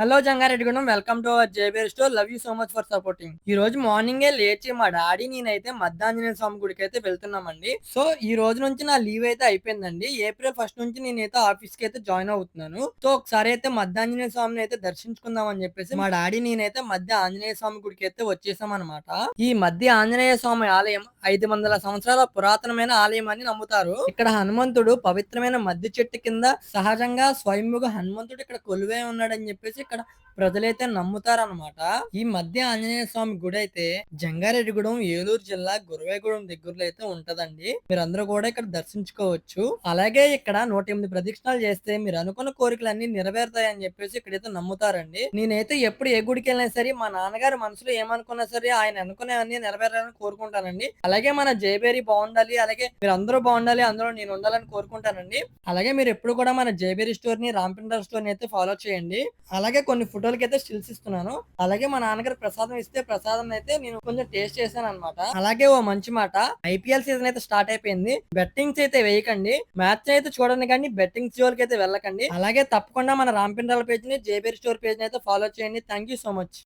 Hello Jangareddygudem. Welcome to our JBR store. Love you so much for supporting. ఈ రోజు మార్నింగే లేచి మా డాడీ నేనైతే మద్దాంజనేయ స్వామి గుడికి అయితే వెళ్తున్నామండి. సో ఈ రోజు నుంచి నా లీవ్ అయితే అయిపోయిందండి. ఏప్రిల్ 1 నుంచి నేనైతే ఆఫీస్ కి అయితే జాయిన్ అవుతున్నాను. సో ఒకసారి అయితే మద్దాంజనేయ స్వామిని అయితే దర్శించుకుందాం అని చెప్పేసి మా డాడీ నేనైతే మధ్య ఆంజనేయ స్వామి గుడికి అయితే వచ్చేసాం అనమాట. ఈ మధ్య ఆంజనేయ స్వామి ఆలయం 500 సంవత్సరాల పురాతనమైన ఆలయం అని నమ్ముతారు. ఇక్కడ హనుమంతుడు పవిత్రమైన మద్ది చెట్టు కింద సహజంగా స్వయంభుగా హనుమంతుడు ఇక్కడ కొలువై ఉన్నాడని చెప్పేసి ఇక్కడ ప్రజలైతే నమ్ముతారనమాట. ఈ మధ్య ఆంజనేయ స్వామి గుడి అయితే జంగారెడ్డిగూడెం, ఏలూరు జిల్లా గురవేగూడెం దగ్గరలో అయితే ఉంటదండి. మీరందరూ కూడా ఇక్కడ దర్శించుకోవచ్చు. అలాగే ఇక్కడ 108 ప్రదక్షిణాలు చేస్తే మీరు అనుకున్న కోరికలన్నీ నెరవేరుతాయని చెప్పేసి ఇక్కడైతే నమ్ముతారండి. నేనైతే ఎప్పుడు ఏ గుడికి వెళ్ళినా సరే మా నాన్నగారు మనసులో ఏమనుకున్నా సరే ఆయన అనుకునేవన్నీ నెరవేరాలని కోరుకుంటానండి. అలాగే మన జయబేరి బాగుండాలి, అలాగే మీరు అందరూ బాగుండాలి, అందులో నేను ఉండాలని కోరుకుంటానండి. అలాగే మీరు ఎప్పుడు కూడా మన జేబేరి స్టోర్ ని, రాంపిండర్ స్టోర్ ని అయితే ఫాలో చేయండి. అలాగే కొన్ని ఫోటోలకి అయితే స్టిల్స్ ఇస్తున్నాను. అలాగే మా నాన్నగారు ప్రసాదం ఇస్తే ప్రసాదం అయితే నేను కొంచెం టేస్ట్ చేశాను అనమాట. అలాగే ఓ మంచి మాట, ఐపీఎల్ సీజన్ అయితే స్టార్ట్ అయిపోయింది. బెట్టింగ్స్ అయితే వేయకండి, మ్యాచ్ అయితే చూడండి కానీ బెట్టింగ్స్ జోలికి అయితే వెళ్ళకండి. అలాగే తప్పకుండా మన రాంపిండర్ పేజ్ ని, జేబేరి స్టోర్ పేజ్ ని అయితే ఫాలో చేయండి. Thank you so much.